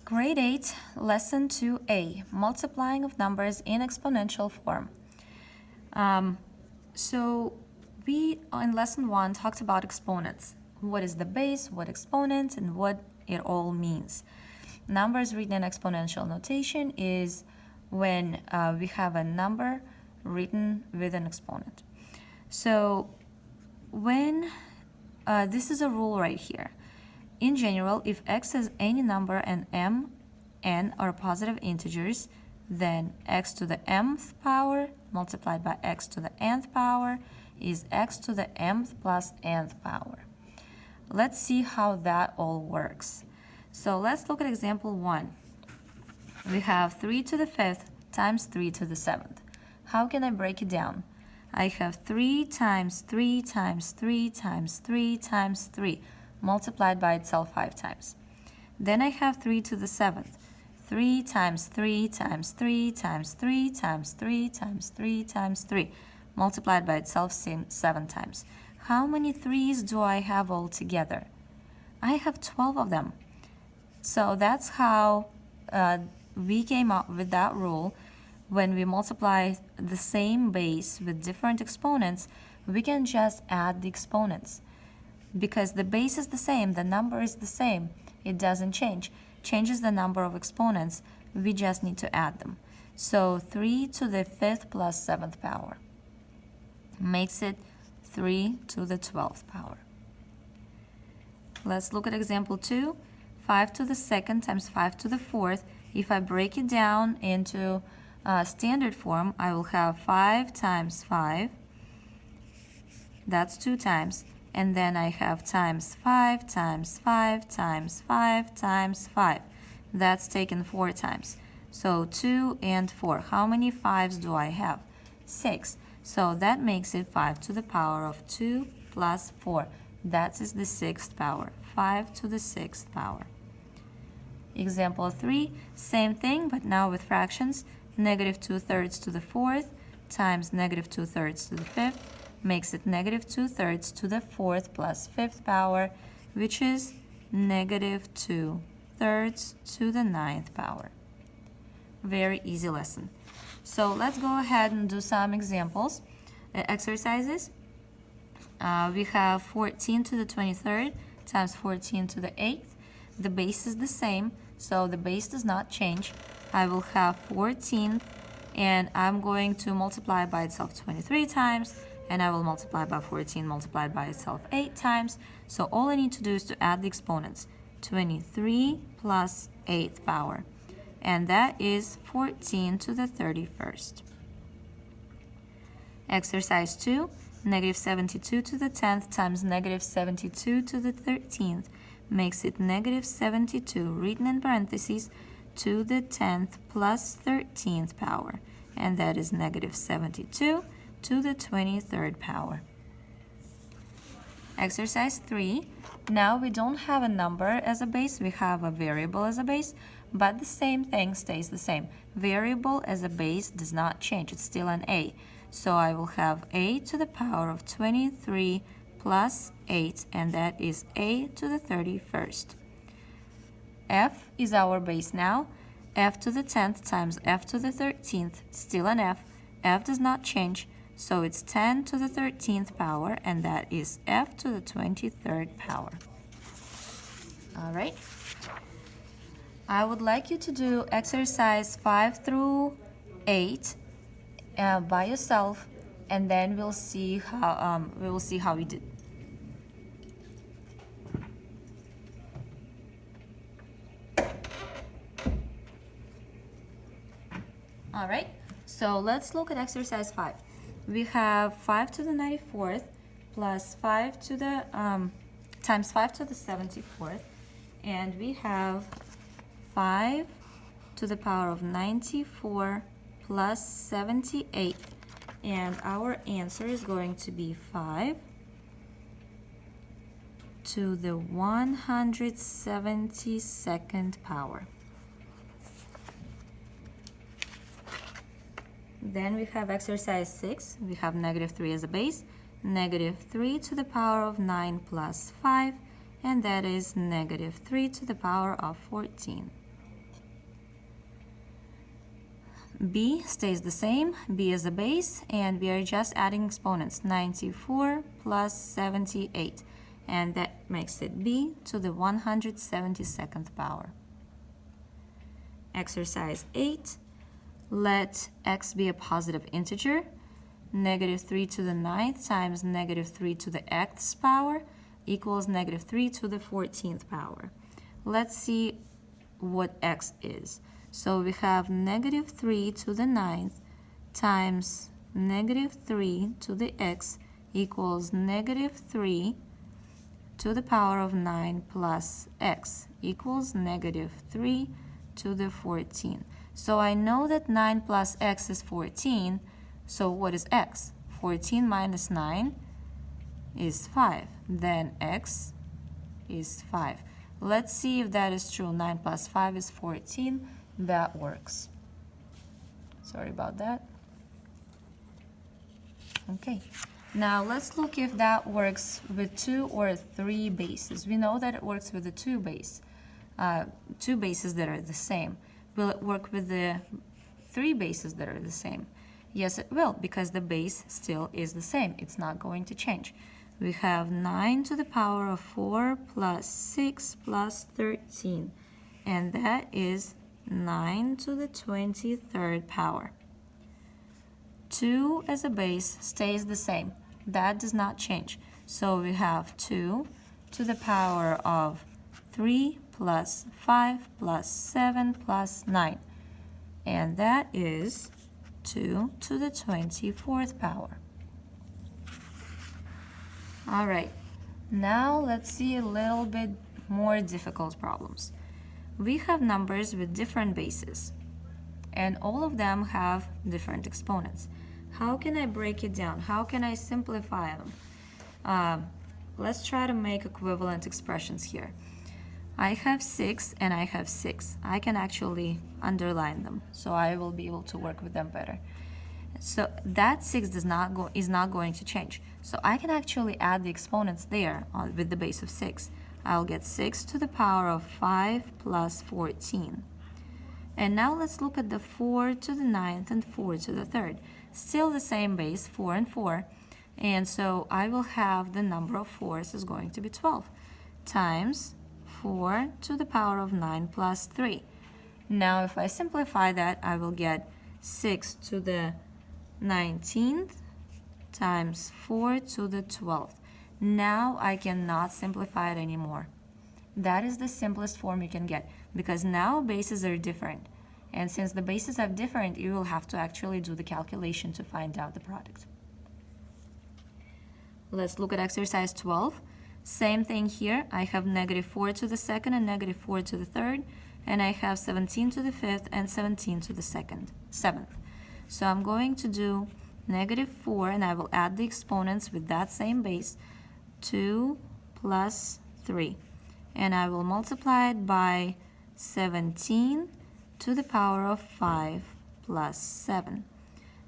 Grade 8, Lesson 2A, Multiplying of Numbers in Exponential Form. So we, in Lesson 1, talked about exponents. What is the base, what exponent, and what it all means. Numbers written in exponential notation is when we have a number written with an exponent. So when, this is a rule right here. In general, if x is any number and m, n are positive integers, then x to the mth power multiplied by x to the nth power is x to the mth plus nth power. Let's see how that all works. So let's look at example 1. We have 3 to the 5th times 3 to the 7th. How can I break it down? I have 3 times 3 times 3 times 3 times 3 multiplied by itself 5 times. Then I have 3 to the 7th. 3 times 3 times 3 times 3 times 3 times 3 times 3 multiplied by itself 7 times. How many 3's do I have altogether? I have 12 of them. So that's how we came up with that rule. When we multiply the same base with different exponents, we can just add the exponents. Because the base is the same, the number is the same, it doesn't change. Changes the number of exponents, we just need to add them. So 3 to the 5th plus 7th power makes it 3 to the 12th power. Let's look at example 2. 5 to the 2nd times 5 to the 4th. If I break it down into standard form, I will have 5 times 5. That's 2 times. And then I have times 5 times 5 times 5 times 5. That's taken 4 times. So 2 and 4. How many 5's do I have? 6. So that makes it 5 to the power of 2 plus 4. That is the 6th power. 5 to the 6th power. Example 3, same thing, but now with fractions. Negative 2/3 to the 4th times negative 2/3 to the 5th makes it negative 2/3 to the 4th plus 5th power, which is negative 2/3 to the 9th power. Very easy lesson. So let's go ahead and do some examples, exercises. We have 14 to the 23rd times 14 to the 8th. The base is the same, so the base does not change. I will have 14, and I'm going to multiply by itself 23 times, and I will multiply by 14 multiplied by itself 8 times. So all I need to do is to add the exponents. 23 plus 8th power, and that is 14 to the 31st. Exercise 2, negative 72 to the 10th times negative 72 to the 13th makes it negative 72, written in parentheses, to the 10th plus 13th power, and that is negative 72 to the 23rd power. Exercise 3. Now we don't have a number as a base, we have a variable as a base, but the same thing stays the same. Variable as a base does not change, it's still an a. So I will have a to the power of 23 plus 8, and that is a to the 31st. F is our base now. F to the 10th times f to the 13th, still an f. F does not change, so it's 10 to the 13th power, and that is f to the 23rd power. All right. I would like you to do exercise 5 through 8 by yourself, and then we'll see how we did. All right, so let's look at exercise 5. We have 5 to the 94th plus 5 to the times 5 to the 74th, and we have 5 to the power of 94 plus 78, and our answer is going to be 5 to the 172nd power. Then we have exercise 6. We have negative 3 as a base, negative 3 to the power of 9 plus 5, and that is negative 3 to the power of 14. b stays the same, b is a base, and we are just adding exponents, 94 plus 78, and that makes it b to the 172nd power. Exercise 8, let x be a positive integer. Negative 3 to the 9th times negative 3 to the xth power equals negative 3 to the 14th power. Let's see what x is. So we have negative 3 to the 9th times negative 3 to the x equals negative 3 to the power of 9 plus x equals negative 3 to the 14. So I know that 9 plus x is 14. So what is x? 14 minus 9 is 5. Then x is 5. Let's see if that is true. 9 plus 5 is 14. That works. Sorry about that. Okay. Now let's look if that works with 2 or 3 bases. We know that it works with the two bases that are the same. Will it work with the 3 bases that are the same? Yes, it will, because the base still is the same. It's not going to change. We have 9 to the power of 4 plus 6 plus 13, and that is 9 to the 23rd power. 2 as a base stays the same. That does not change. So we have 2 to the power of 3 plus 5 plus 7 plus 9, and that is 2 to the 24th power. All right, now let's see a little bit more difficult problems. We have numbers with different bases, and all of them have different exponents. How can I break it down? How can I simplify them? Let's try to make equivalent expressions here. I have 6 and I have 6. I can actually underline them, so I will be able to work with them better. So that 6 is not going to change. So I can actually add the exponents there with the base of 6. I'll get 6 to the power of 5 plus 14. And now let's look at the 4 to the 9th and 4 to the 3rd. Still the same base, 4 and 4. And so I will have the number of 4s is going to be 12 times 4 to the power of 9 plus 3. Now if I simplify that, I will get 6 to the 19th times 4 to the 12th. Now I cannot simplify it anymore. That is the simplest form you can get, because now bases are different. And since the bases are different, you will have to actually do the calculation to find out the product. Let's look at exercise 12. Same thing here. I have negative 4 to the 2nd and negative 4 to the 3rd, and I have 17 to the 5th and 17 to the 7th. So I'm going to do negative 4, and I will add the exponents with that same base, 2 plus 3. And I will multiply it by 17 to the power of 5 plus 7.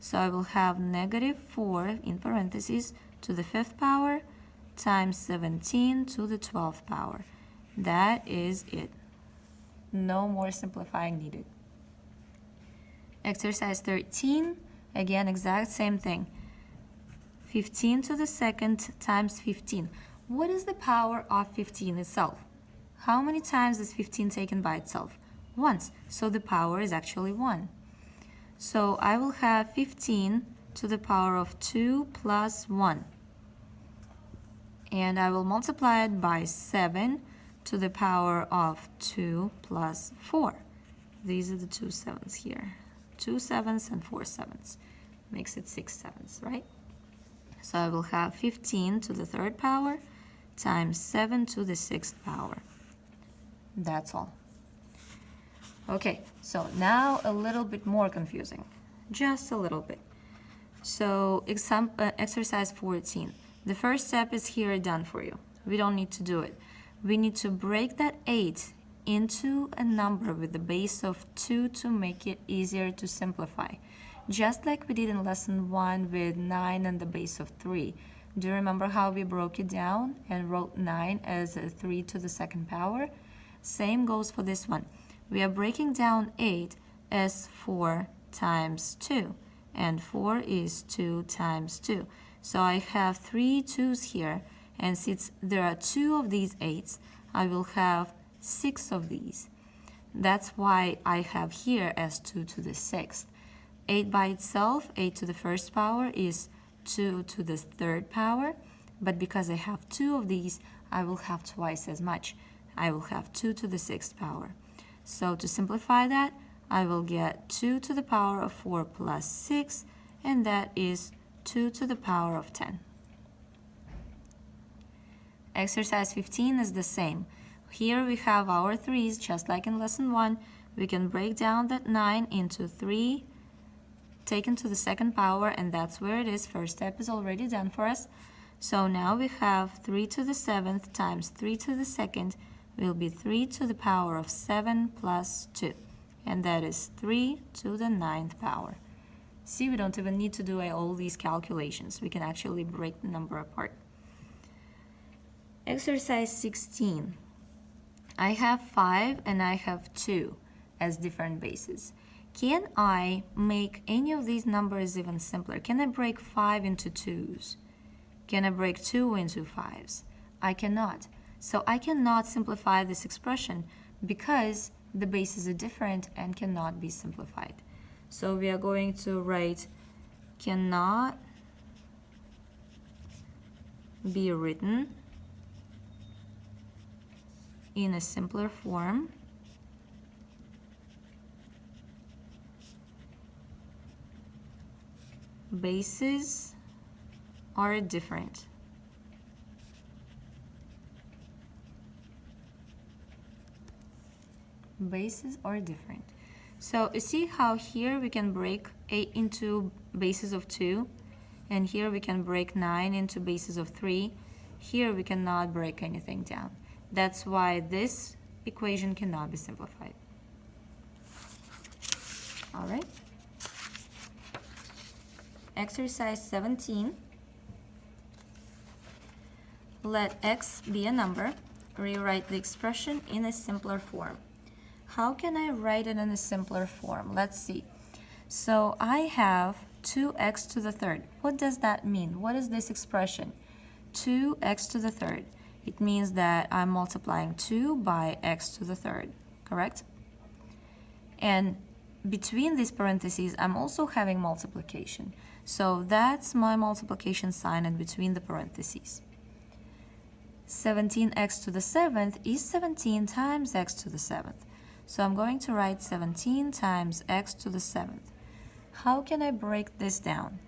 So I will have negative 4 in parentheses to the 5th power times 17 to the 12th power. That is it. No more simplifying needed. Exercise 13, again, exact same thing. 15 to the 2nd times 15. What is the power of 15 itself? How many times is 15 taken by itself? Once. So the power is actually 1. So I will have 15 to the power of 2 plus 1. And I will multiply it by 7 to the power of 2 plus 4. These are the 2 7s here. 2 7s and 4 7s. Makes it 6 7s, right? So I will have 15 to the 3rd power times 7 to the 6th power. That's all. Okay, so now a little bit more confusing. Just a little bit. So exercise 14. The first step is here done for you. We don't need to do it. We need to break that 8 into a number with the base of 2 to make it easier to simplify. Just like we did in lesson 1 with 9 and the base of 3. Do you remember how we broke it down and wrote 9 as a 3 to the 2nd power? Same goes for this one. We are breaking down 8 as 4 times 2. And 4 is 2 times 2. So I have 3 2's here. And since there are 2 of these 8's, I will have 6 of these. That's why I have here as 2 to the 6th. 8 by itself, 8 to the first power, is 2 to the third power. But because I have 2 of these, I will have twice as much. I will have 2 to the 6th power. So to simplify that, I will get 2 to the power of 4 plus 6, and that is 2 to the power of 10. Exercise 15 is the same. Here we have our 3's, just like in lesson 1. We can break down that 9 into 3 taken to the second power, and that's where it is. First step is already done for us. So now we have 3 to the 7th times 3 to the 2nd will be 3 to the power of 7 plus 2. And that is 3 to the 9th power. See, we don't even need to do all these calculations. We can actually break the number apart. Exercise 16. I have 5 and I have 2 as different bases. Can I make any of these numbers even simpler? Can I break 5 into 2's? Can I break 2 into 5's? I cannot. So I cannot simplify this expression because the bases are different and cannot be simplified. So we are going to write cannot be written in a simpler form bases are different. Bases are different. So you see how here we can break 8 into bases of 2, and here we can break 9 into bases of 3. Here we cannot break anything down. That's why this equation cannot be simplified. All right. Exercise 17. Let x be a number. Rewrite the expression in a simpler form. How can I write it in a simpler form? Let's see. So I have 2x to the third. What does that mean? What is this expression? 2x to the third. It means that I'm multiplying 2 by x to the third, correct? And between these parentheses, I'm also having multiplication. So that's my multiplication sign in between the parentheses. 17x to the 7th is 17 times x to the 7th. So I'm going to write 17 times x to the 7th. How can I break this down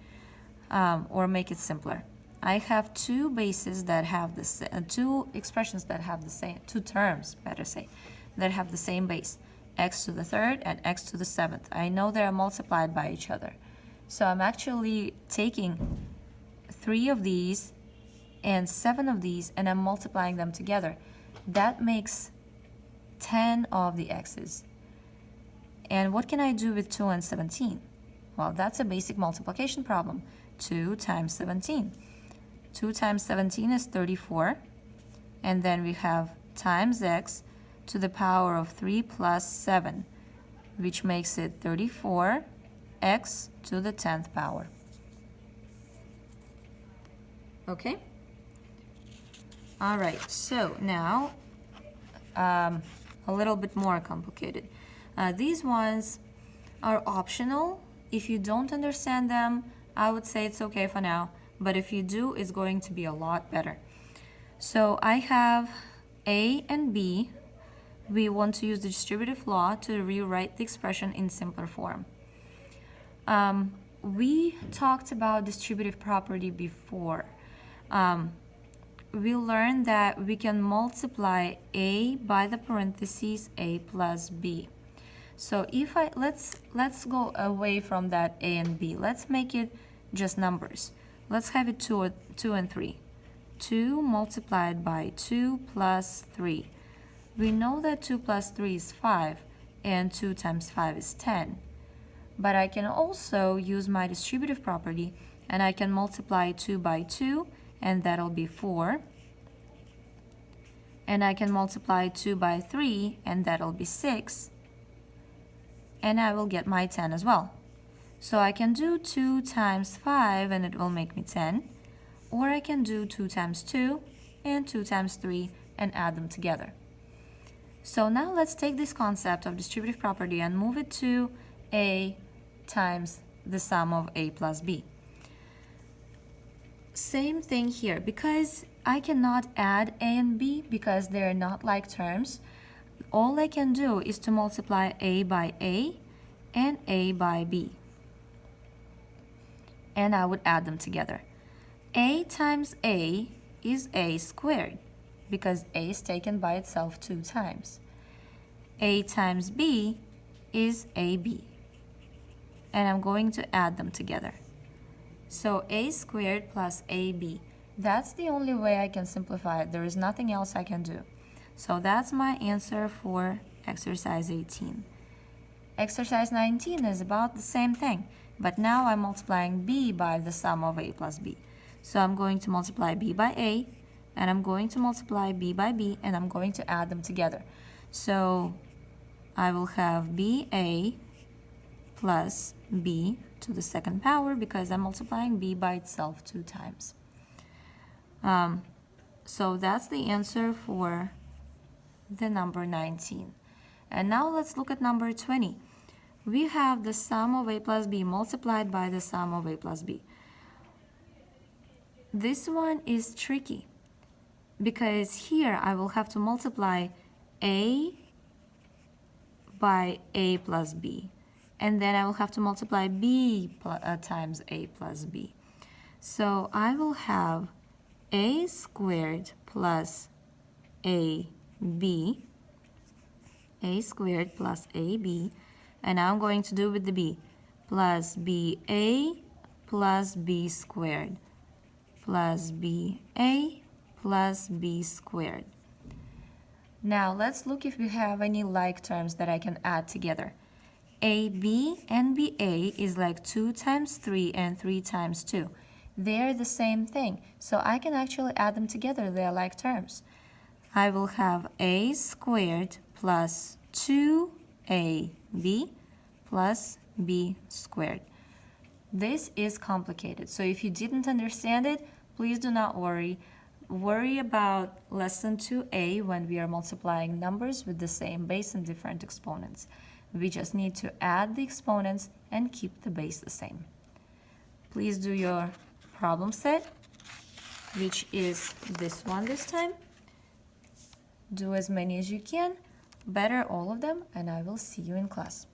or make it simpler? I have two bases that have the two expressions that have the same, two terms, better say, that have the same base, x to the third and x to the 7th. I know they are multiplied by each other. So I'm actually taking 3 of these and 7 of these, and I'm multiplying them together. That makes 10 of the x's. And what can I do with 2 and 17? Well, that's a basic multiplication problem. 2 times 17. 2 times 17 is 34. And then we have times x to the power of 3 plus 7, which makes it 34x to the 10th power. Okay? All right, so now a little bit more complicated. These ones are optional. If you don't understand them, I would say it's okay for now, but if you do, it's going to be a lot better. So I have A and B. We want to use the distributive law to rewrite the expression in simpler form. We talked about distributive property before. We learned that we can multiply A by the parentheses A plus B. So if let's go away from that A and B. Let's make it just numbers. Let's have it 2 and 3. 2 multiplied by 2 plus 3. We know that 2 plus 3 is 5, and 2 times 5 is 10. But I can also use my distributive property, and I can multiply 2 by 2, and that'll be 4. And I can multiply 2 by 3, and that'll be 6. And I will get my 10 as well. So I can do 2 times 5 and it will make me 10. Or I can do 2 times 2 and 2 times 3 and add them together. So now let's take this concept of distributive property and move it to a times the sum of a plus b. Same thing here, because I cannot add a and b because they're not like terms. All I can do is to multiply a by a and a by b. And I would add them together. A times a is a squared because a is taken by itself 2 times. A times b is ab. And I'm going to add them together. So a squared plus ab. That's the only way I can simplify it. There is nothing else I can do. So that's my answer for exercise 18. Exercise 19 is about the same thing, but now I'm multiplying b by the sum of a plus b. So I'm going to multiply b by a, and I'm going to multiply b by b, and I'm going to add them together. So I will have ba plus b to the second power because I'm multiplying b by itself 2 times. So that's the answer for the number 19. And now let's look at number 20. We have the sum of a plus b multiplied by the sum of a plus b. This one is tricky because here I will have to multiply a by a plus b, and then I will have to multiply b times a plus b. So I will have a squared plus ab, a squared plus ab, and now I'm going to do with the b, plus ba plus b squared, plus ba plus b squared. Now let's look if we have any like terms that I can add together. ab and ba is like 2 times 3 and 3 times 2. They're the same thing, so I can actually add them together. They're like terms. I will have a squared plus 2ab plus b squared. This is complicated, so if you didn't understand it, please do not worry. Worry about lesson 2a when we are multiplying numbers with the same base and different exponents. We just need to add the exponents and keep the base the same. Please do your problem set, which is this one this time. Do as many as you can, better all of them, and I will see you in class.